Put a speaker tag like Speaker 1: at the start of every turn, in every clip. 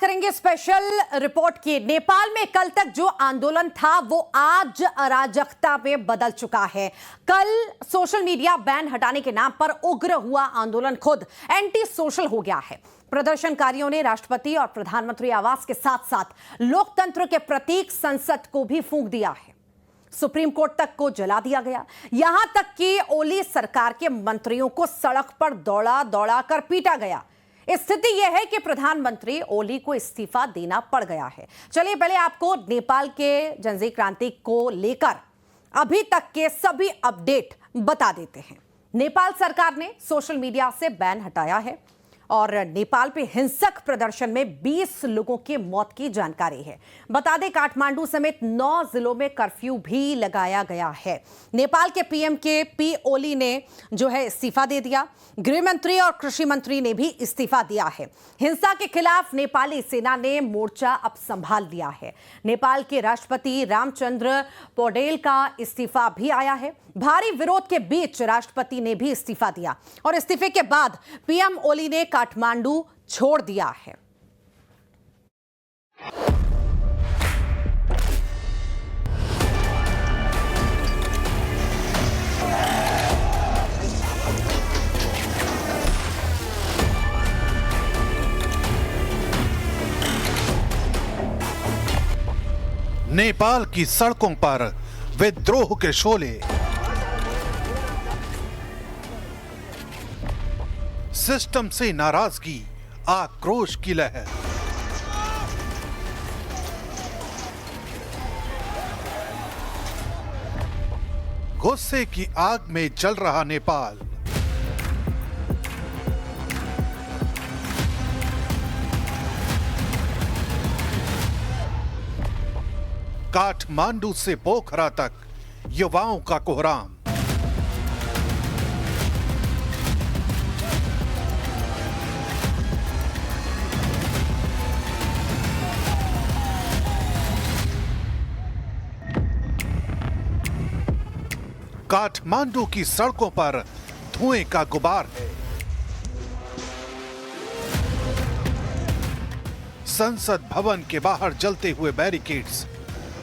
Speaker 1: करेंगे special report की। नेपाल में कल तक जो आंदोलन था वो आज अराजकता में बदल चुका है। कल सोशल मीडिया बैन हटाने के नाम पर उग्र हुआ आंदोलन खुद एंटी सोशल हो गया है। प्रदर्शनकारियों ने राष्ट्रपति और प्रधानमंत्री आवास के साथ साथ लोकतंत्र के प्रतीक संसद को भी फूंक दिया है। सुप्रीम कोर्ट तक को जला दिया गया। यहां तक कि ओली सरकार के मंत्रियों को सड़क पर दौड़ा दौड़ा कर पीटा गया। स्थिति यह है कि प्रधानमंत्री ओली को इस्तीफा देना पड़ गया है। चलिए पहले आपको नेपाल के जनजी क्रांति को लेकर अभी तक के सभी अपडेट बता देते हैं। नेपाल सरकार ने सोशल मीडिया से बैन हटाया है और नेपाल पे हिंसक प्रदर्शन में 20 लोगों की मौत की जानकारी है। बता दें काठमांडू समेत 9 जिलों में कर्फ्यू भी लगाया गया है। नेपाल के पीएम के पी ओली ने जो है इस्तीफा दे दिया। गृह मंत्री और कृषि मंत्री ने भी इस्तीफा दिया है। हिंसा के खिलाफ नेपाली सेना ने मोर्चा अब संभाल लिया है। नेपाल के राष्ट्रपति रामचंद्र पौडेल का इस्तीफा भी आया है। भारी विरोध के बीच राष्ट्रपति ने भी इस्तीफा दिया और इस्तीफे के बाद पीएम ओली ने काठमांडू छोड़ दिया है।
Speaker 2: नेपाल की सड़कों पर विद्रोह के शोले, सिस्टम से नाराजगी, आक्रोश की लहर। गुस्से की आग में जल रहा नेपाल। काठमांडू से पोखरा तक युवाओं का कोहराम। काठमांडू की सड़कों पर धुएं का गुबार है। संसद भवन के बाहर जलते हुए बैरिकेड्स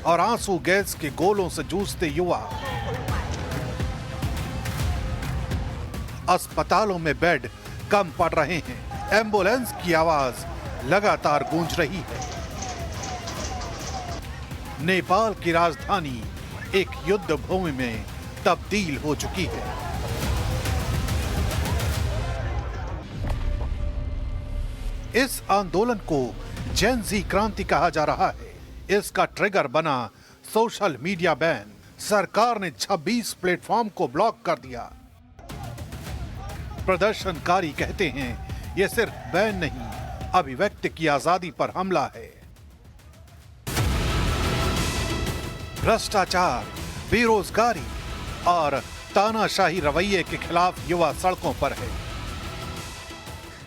Speaker 2: और आंसू गैस के गोलों से जूझते युवा। अस्पतालों में बेड कम पड़ रहे हैं। एम्बुलेंस की आवाज लगातार गूंज रही है। नेपाल की राजधानी एक युद्ध भूमि में तब्दील हो चुकी है। इस आंदोलन को जेन जी क्रांति कहा जा रहा है। इसका ट्रिगर बना सोशल मीडिया बैन। सरकार ने 26 प्लेटफॉर्म को ब्लॉक कर दिया। प्रदर्शनकारी कहते हैं यह सिर्फ बैन नहीं, अभिव्यक्ति की आजादी पर हमला है। भ्रष्टाचार, बेरोजगारी और तानाशाही रवैये के खिलाफ युवा सड़कों पर है।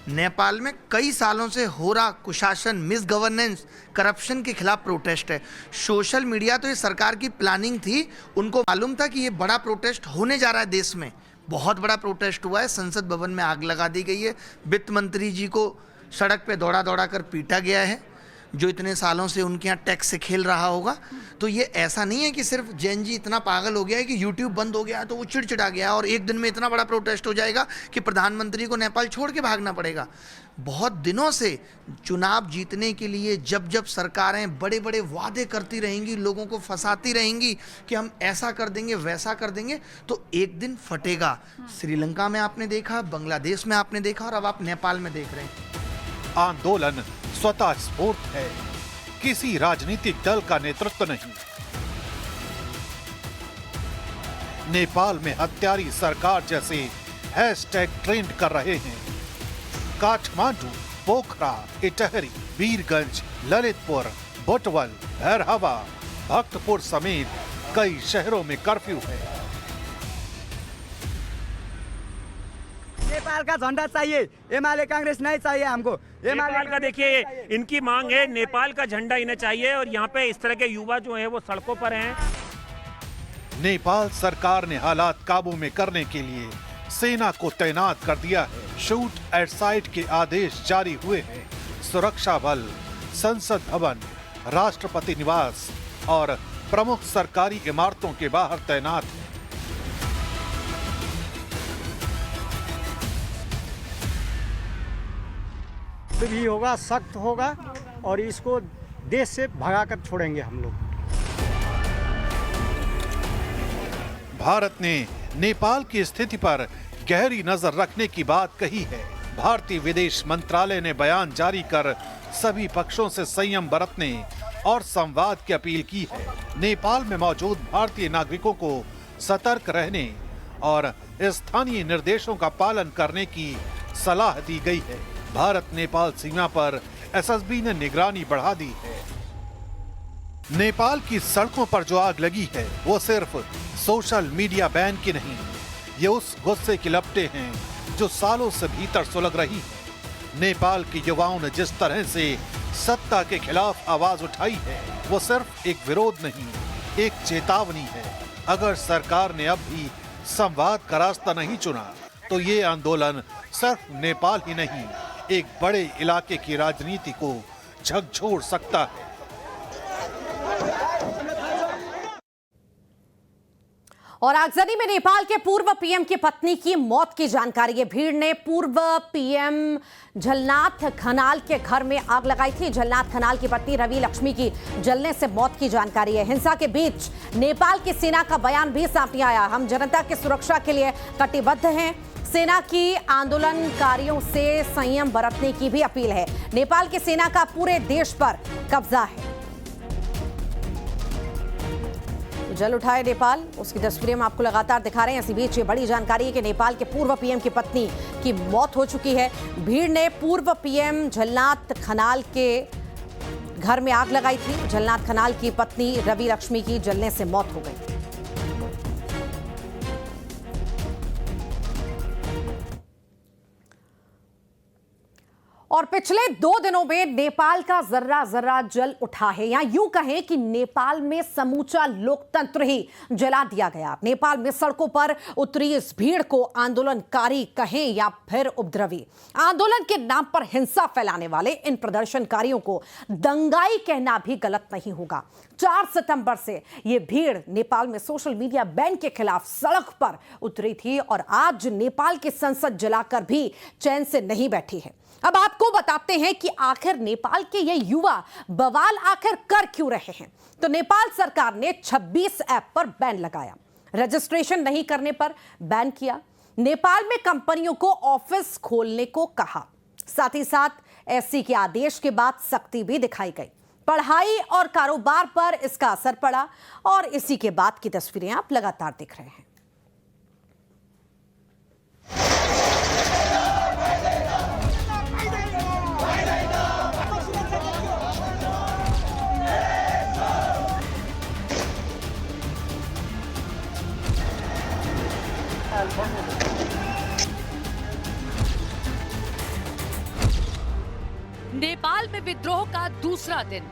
Speaker 3: नेपाल में कई सालों से हो रहा कुशासन, मिस गवर्नेंस, करप्शन के खिलाफ प्रोटेस्ट है। सोशल मीडिया तो ये सरकार की प्लानिंग थी। उनको मालूम था कि ये बड़ा प्रोटेस्ट होने जा रहा है। देश में बहुत बड़ा प्रोटेस्ट हुआ है। संसद भवन में आग लगा दी गई है। वित्त मंत्री जी को सड़क पे दौड़ा दौड़ा कर पीटा गया है, जो इतने सालों से उनके यहाँ टैक्स से खेल रहा होगा। तो ये ऐसा नहीं है कि सिर्फ जैन जी इतना पागल हो गया है कि यूट्यूब बंद हो गया है तो वो चिड़चिड़ा गया है और एक दिन में इतना बड़ा प्रोटेस्ट हो जाएगा कि प्रधानमंत्री को नेपाल छोड़ के भागना पड़ेगा। बहुत दिनों से चुनाव जीतने के लिए जब जब सरकारें बड़े बड़े वादे करती रहेंगी, लोगों को फंसाती रहेंगी कि हम ऐसा कर देंगे, वैसा कर देंगे, तो एक दिन फटेगा। श्रीलंका में आपने देखा, बांग्लादेश में आपने देखा और अब आप नेपाल में देख रहे हैं।
Speaker 2: आंदोलन स्वतः स्फूर्त है, किसी राजनीतिक दल का नेतृत्व नहीं। नेपाल में हत्यारी सरकार जैसे हैशटैग ट्रेंड कर रहे हैं। काठमांडू, पोखरा, इटहरी, वीरगंज, ललितपुर, बुटवल, भैरहवा, भक्तपुर समेत कई शहरों में कर्फ्यू है।
Speaker 4: नेपाल का झंडा चाहिए, एमएलए कांग्रेस नहीं चाहिए हमको।
Speaker 5: नेपाल का देखिए इनकी मांग है, नेपाल का झंडा इन्हें चाहिए और यहाँ पे इस तरह के युवा जो हैं वो सड़कों पर हैं।
Speaker 2: नेपाल सरकार ने हालात काबू में करने के लिए सेना को तैनात कर दिया है। शूट एट साइट के आदेश जारी हुए हैं। सुरक्षा बल संसद भवन, राष्ट्रपति निवास और प्रमुख सरकारी इमारतों के बाहर तैनात हैं।
Speaker 6: भी होगा, सख्त होगा और इसको देश से भगाकर छोड़ेंगे हम लोग।
Speaker 2: भारत ने नेपाल की स्थिति पर गहरी नजर रखने की बात कही है। भारतीय विदेश मंत्रालय ने बयान जारी कर सभी पक्षों से संयम बरतने और संवाद की अपील की है। नेपाल में मौजूद भारतीय नागरिकों को सतर्क रहने और स्थानीय निर्देशों का पालन करने की सलाह दी गई है। भारत नेपाल सीमा पर एसएसबी ने निगरानी बढ़ा दी है। नेपाल की सड़कों पर जो आग लगी है वो सिर्फ सोशल मीडिया बैन की नहीं, ये उस गुस्से की लपटें हैं जो सालों से भीतर सुलग रही है। नेपाल के युवाओं ने जिस तरह से सत्ता के खिलाफ आवाज उठाई है वो सिर्फ एक विरोध नहीं, एक चेतावनी है। अगर सरकार ने अब भी संवाद का रास्ता नहीं चुना तो ये आंदोलन सिर्फ नेपाल ही नहीं, एक बड़े इलाके की राजनीति को झकझोर सकता है।
Speaker 1: और आगजनी में नेपाल के पूर्व पीएम की पत्नी की मौत की जानकारी है। भीड़ ने पूर्व पीएम झलनाथ खनाल के घर में आग लगाई थी। झलनाथ खनाल की पत्नी रवि लक्ष्मी की जलने से मौत की जानकारी है। हिंसा के बीच नेपाल की सेना का बयान भी सामने आया। हम जनता की सुरक्षा के लिए कटिबद्ध हैं। सेना की आंदोलनकारियों से संयम बरतने की भी अपील है। नेपाल की सेना का पूरे देश पर कब्जा है। जल उठाए नेपाल, उसकी तस्वीरें हम आपको लगातार दिखा रहे हैं। इसी बीच ये बड़ी जानकारी है कि नेपाल के पूर्व पीएम की पत्नी की मौत हो चुकी है। भीड़ ने पूर्व पीएम झलनाथ खनाल के घर में आग लगाई थी। झलनाथ खनाल की पत्नी रवि लक्ष्मी की जलने से मौत हो गई। और पिछले 2 दिनों में नेपाल का जर्रा जर्रा जल उठा है, या यूं कहें कि नेपाल में समूचा लोकतंत्र ही जला दिया गया। नेपाल में सड़कों पर उतरी इस भीड़ को आंदोलनकारी कहें या फिर उपद्रवी, आंदोलन के नाम पर हिंसा फैलाने वाले इन प्रदर्शनकारियों को दंगाई कहना भी गलत नहीं होगा। 4 सितंबर से ये भीड़ नेपाल में सोशल मीडिया बैन के खिलाफ सड़क पर उतरी थी और आज नेपाल की संसद जलाकर भी चैन से नहीं बैठी है। अब आपको बताते हैं कि आखिर नेपाल के ये युवा बवाल आखिर कर क्यों रहे हैं। तो नेपाल सरकार ने 26 ऐप पर बैन लगाया, रजिस्ट्रेशन नहीं करने पर बैन किया। नेपाल में कंपनियों को ऑफिस खोलने को कहा। साथ ही साथ एससी के आदेश के बाद सख्ती भी दिखाई गई। पढ़ाई और कारोबार पर इसका असर पड़ा और इसी के बाद की तस्वीरें आप लगातार देख रहे हैं।
Speaker 7: नेपाल में विद्रोह का दूसरा दिन।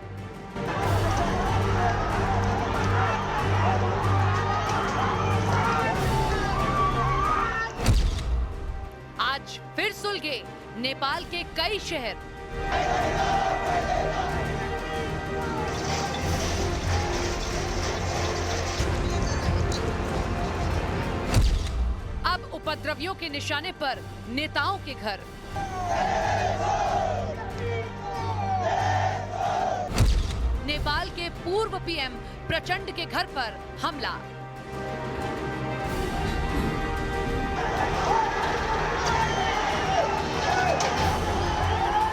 Speaker 7: आज फिर सुलगे नेपाल के कई शहर। अब उपद्रवियों के निशाने पर नेताओं के घर। नेपाल के पूर्व पीएम प्रचंड के घर पर हमला।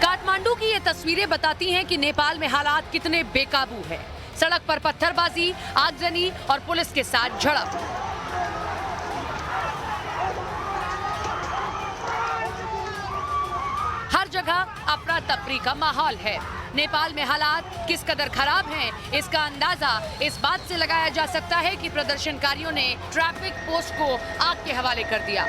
Speaker 7: काठमांडू की ये तस्वीरें बताती हैं कि नेपाल में हालात कितने बेकाबू हैं। सड़क पर पत्थरबाजी, आगजनी और पुलिस के साथ झड़प। हर जगह अफरा तफरी का माहौल है। नेपाल में हालात किस कदर खराब हैं, इसका अंदाजा इस बात से लगाया जा सकता है कि प्रदर्शनकारियों ने ट्रैफिक पोस्ट को आग के हवाले कर दिया।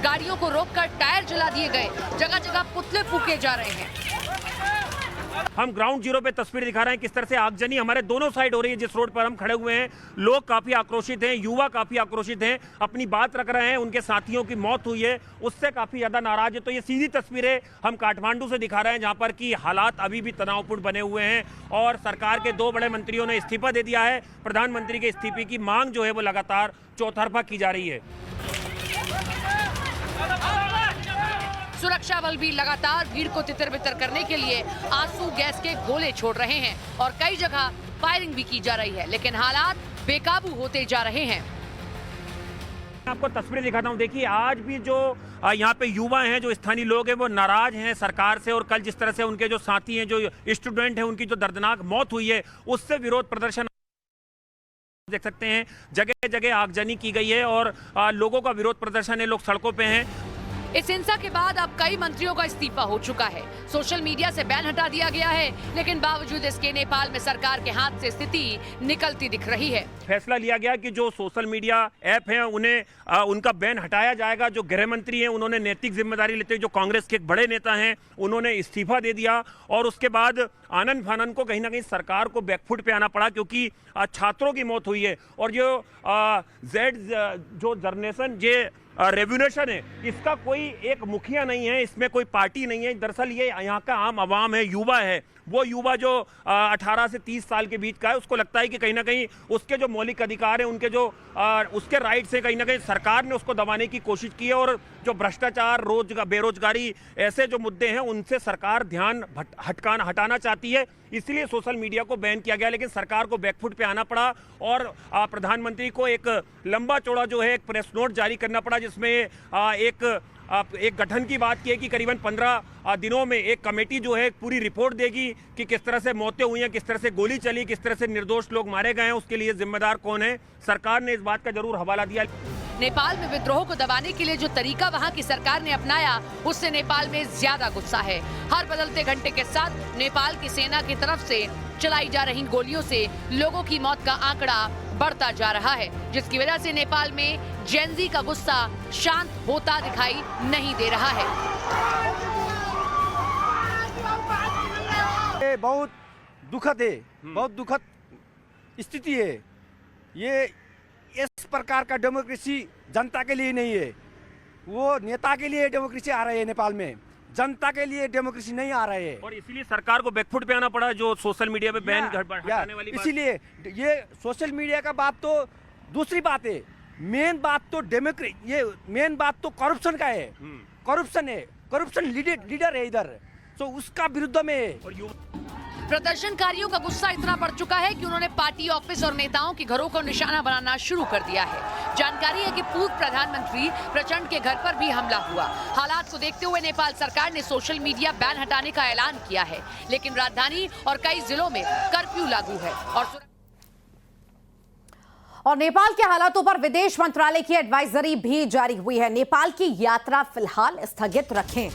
Speaker 7: गाड़ियों को रोककर टायर जला दिए गए, जगह जगह पुतले फूके जा रहे हैं।
Speaker 5: हम ग्राउंड जीरो पे तस्वीर दिखा रहे हैं किस तरह से आगजनी हमारे दोनों साइड हो रही है। जिस रोड पर हम खड़े हुए हैं लोग काफी आक्रोशित हैं, युवा काफी आक्रोशित हैं, अपनी बात रख रहे हैं, उनके साथियों की मौत हुई है उससे काफी ज्यादा नाराज है। तो ये सीधी तस्वीरें हम काठमांडू से दिखा रहे हैं जहां पर कि हालात अभी भी तनावपूर्ण बने हुए हैं और सरकार के 2 बड़े मंत्रियों ने इस्तीफा दे दिया है। प्रधानमंत्री के इस्तीफे की मांग जो है वो लगातार चौतरफा की जा रही है।
Speaker 7: सुरक्षा बल भी लगातार भीड़ को तितर-बितर करने के लिए आंसू गैस के गोले छोड़ रहे हैं और कई जगह फायरिंग भी की जा रही है, लेकिन हालात बेकाबू होते जा रहे हैं।
Speaker 5: आपको तस्वीरें दिखाता हूं, देखिए आज भी जो यहाँ पे युवा हैं, जो स्थानीय लोग हैं वो नाराज हैं सरकार से और कल जिस तरह से उनके जो साथी हैं, जो स्टूडेंट हैं, उनकी जो दर्दनाक मौत हुई है उससे विरोध प्रदर्शन देख सकते हैं। जगह जगह आगजनी की गई है और लोगों का विरोध प्रदर्शन है, लोग सड़कों पे हैं।
Speaker 7: इस हिंसा के बाद अब कई मंत्रियों का इस्तीफा हो चुका है, सोशल मीडिया से बैन हटा दिया गया है, लेकिन बावजूद इसके नेपाल में सरकार के हाथ से स्थिति निकलती दिख रही है।
Speaker 5: फैसला लिया गया कि जो सोशल मीडिया ऐप हैं उन्हें उनका बैन हटाया जाएगा। जो गृह मंत्री हैं उन्होंने नैतिक जिम्मेदारी लेते हुए, जो कांग्रेस के एक बड़े नेता हैं उन्होंने इस्तीफा दे दिया और उसके बाद आनंद फानन को कहीं ना कहीं सरकार को बैकफुट पे आना पड़ा क्योंकि छात्रों की मौत हुई है। और जो जो जर्नेशन ये रेवोल्यूशन है इसका कोई एक मुखिया नहीं है, इसमें कोई पार्टी नहीं है। दरअसल ये यहाँ का आम आवाम है, युवा है, वो युवा जो 18 से 30 साल के बीच का है, उसको लगता है कि कहीं ना कहीं उसके जो मौलिक अधिकार हैं, उनके जो उसके राइट्स हैं, कहीं ना कहीं सरकार ने उसको दबाने की कोशिश की है। और जो भ्रष्टाचार, बेरोजगारी, ऐसे जो मुद्दे हैं उनसे सरकार ध्यान हटाना चाहती है, इसलिए सोशल मीडिया को बैन किया गया। लेकिन सरकार को बैकफुट पे आना पड़ा और प्रधानमंत्री को एक लंबा चौड़ा जो है एक प्रेस नोट जारी करना पड़ा जिसमें एक गठन की बात की है कि करीबन 15 दिनों में एक कमेटी जो है पूरी रिपोर्ट देगी कि किस तरह से मौतें हुई हैं, किस तरह से गोली चली, किस तरह से निर्दोष लोग मारे गए हैं, उसके लिए जिम्मेदार कौन है। सरकार ने इस बात का जरूर हवाला दिया।
Speaker 7: नेपाल में विद्रोह को दबाने के लिए जो तरीका वहां की सरकार ने अपनाया उससे नेपाल में ज्यादा गुस्सा है। हर बदलते घंटे के साथ नेपाल की सेना की तरफ से चलाई जा रही गोलियों से लोगों की मौत का आंकड़ा बढ़ता जा रहा है, जिसकी वजह से नेपाल में जेनजी का गुस्सा शांत होता दिखाई नहीं दे रहा है।
Speaker 4: ये बहुत दुखद है, बहुत दुखद स्थिति है। ये इस प्रकार का डेमोक्रेसी जनता के लिए नहीं है, वो नेता के लिए डेमोक्रेसी आ रही है नेपाल में, जनता के लिए डेमोक्रेसी नहीं आ रहा है।
Speaker 5: और इसीलिए सरकार को बैकफुट पे आना पड़ा जो सोशल मीडिया पे बैन हटाने वाली बात।
Speaker 4: इसीलिए ये सोशल मीडिया का बात तो दूसरी बात है, मेन बात तो ये मेन बात तो करप्शन का है। करप्शन है, करप्शन लीडर है इधर, तो उसका विरुद्ध में है।
Speaker 7: प्रदर्शनकारियों का गुस्सा इतना बढ़ चुका है कि उन्होंने पार्टी ऑफिस और नेताओं के घरों को निशाना बनाना शुरू कर दिया है। जानकारी है कि पूर्व प्रधानमंत्री प्रचंड के घर पर भी हमला हुआ। हालात को देखते हुए नेपाल सरकार ने सोशल मीडिया बैन हटाने का ऐलान किया है, लेकिन राजधानी और कई जिलों में कर्फ्यू लागू है।
Speaker 1: और नेपाल के हालातों पर विदेश मंत्रालय की एडवाइजरी भी जारी हुई है। नेपाल की यात्रा फिलहाल स्थगित रखें,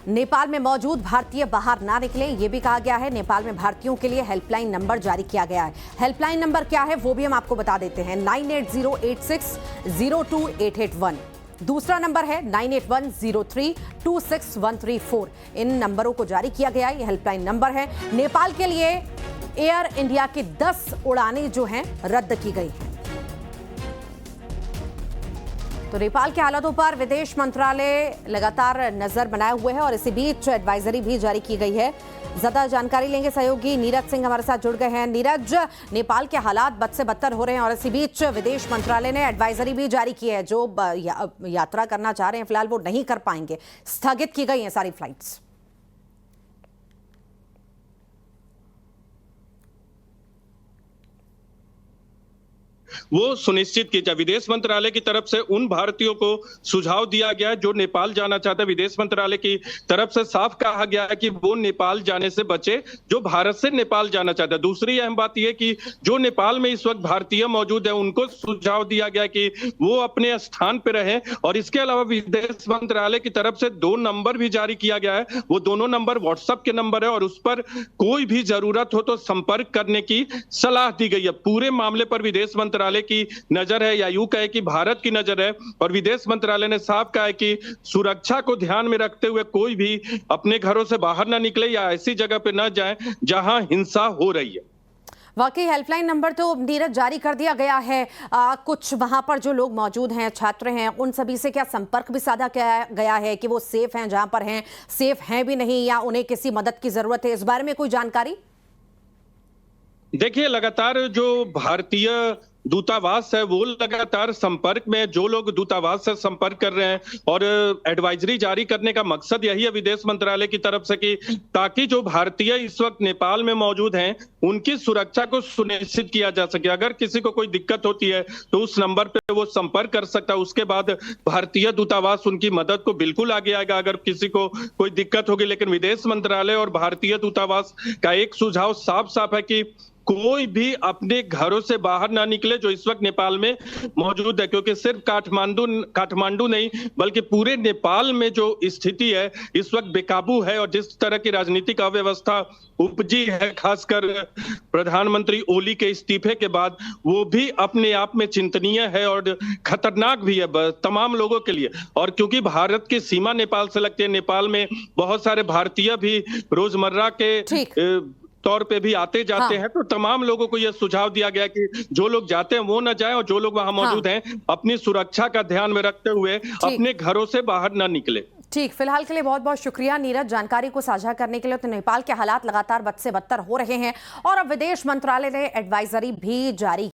Speaker 1: नेपाल में मौजूद भारतीय बाहर ना निकलें, यह भी कहा गया है। नेपाल में भारतीयों के लिए हेल्पलाइन नंबर जारी किया गया है। हेल्पलाइन नंबर क्या है वो भी हम आपको बता देते हैं, 9808602881। दूसरा नंबर है 9810326134। इन नंबरों को जारी किया गया है, ये हेल्पलाइन नंबर है। नेपाल के लिए एयर इंडिया की 10 उड़ानें जो हैं रद्द की गई हैं। तो नेपाल के हालातों पर विदेश मंत्रालय लगातार नजर बनाए हुए है और इसी बीच एडवाइजरी भी जारी की गई है। ज्यादा जानकारी लेंगे सहयोगी नीरज सिंह हमारे साथ जुड़ गए हैं। नीरज, नेपाल के हालात बद से बदतर हो रहे हैं और इसी बीच विदेश मंत्रालय ने एडवाइजरी भी जारी की है, जो यात्रा करना चाह रहे हैं फिलहाल वो नहीं कर पाएंगे, स्थगित की गई हैं सारी फ्लाइट्स।
Speaker 8: वो सुनिश्चित की जाए। विदेश मंत्रालय की तरफ से उन भारतीयों को सुझाव दिया गया है जो नेपाल जाना चाहते हैं। विदेश मंत्रालय की तरफ से साफ कहा गया है कि वो नेपाल जाने से बचे जो भारत से नेपाल जाना चाहते हैं। दूसरी अहम बात यह कि जो नेपाल में इस वक्त भारतीय मौजूद है उनको सुझाव दिया गया कि वो अपने स्थान पर रहें। और इसके अलावा विदेश मंत्रालय की तरफ से 2 नंबर भी जारी किया गया है। वो दोनों नंबर व्हाट्सएप के नंबर है और उस पर कोई भी जरूरत हो तो संपर्क करने की सलाह दी गई है। पूरे मामले पर विदेश मंत्रालय मंत्रालय की नजर है या यूं कहे कि भारत की नजर है। और विदेश मंत्रालय ने साफ कहा है कि सुरक्षा को ध्यान में रखते हुए कोई भी अपने घरों से बाहर ना निकले या ऐसी जगह पे ना जाए जहां हिंसा हो रही है।
Speaker 1: वाकई हेल्पलाइन नंबर तो नीरज जारी कर दिया गया है। कुछ वहां पर जो लोग मौजूद हैं, छात्र हैं, उन सभी से क्या संपर्क भी साधा किया गया है कि वो सेफ हैं जहां पर हैं, सेफ हैं भी नहीं, या उन्हें किसी मदद की जरूरत है? इस बारे में कोई जानकारी?
Speaker 8: देखिए, लगातार जो भारतीय दूतावास है वो लगातार संपर्क में, जो लोग दूतावास से संपर्क कर रहे हैं, और एडवाइजरी जारी करने का मकसद यही है विदेश मंत्रालय की तरफ से कि ताकि जो भारतीय इस वक्त नेपाल में मौजूद हैं उनकी सुरक्षा को सुनिश्चित किया जा सके। अगर किसी को कोई दिक्कत होती है तो उस नंबर पे वो संपर्क कर सकता है। उसके बाद भारतीय दूतावास उनकी मदद को बिल्कुल आगे आएगा अगर किसी को कोई दिक्कत होगी। लेकिन विदेश मंत्रालय और भारतीय दूतावास का एक सुझाव साफ साफ है कि कोई भी अपने घरों से बाहर ना निकले जो इस वक्त नेपाल में मौजूद है, क्योंकि सिर्फ काठमांडू नहीं बल्कि पूरे नेपाल में जो स्थिति है इस वक्त बेकाबू है। और जिस तरह की राजनीतिक अव्यवस्था उपजी है, खासकर प्रधानमंत्री ओली के इस्तीफे के बाद, वो भी अपने आप में चिंतनीय है और खतरनाक भी है तमाम लोगों के लिए। और क्योंकि भारत की सीमा नेपाल से लगती है, नेपाल में बहुत सारे भारतीय भी रोजमर्रा के तौर पे भी आते जाते हैं, तो तमाम लोगों को यह सुझाव दिया गया कि जो लोग जाते हैं वो न जाएं, और जो लोग वहां मौजूद हैं अपनी सुरक्षा का ध्यान में रखते हुए अपने घरों से बाहर न निकले।
Speaker 1: ठीक, फिलहाल के लिए बहुत बहुत शुक्रिया नीरज जानकारी को साझा करने के लिए। तो नेपाल के हालात लगातार बद से बदतर हो रहे हैं और अब विदेश मंत्रालय ने एडवाइजरी भी जारी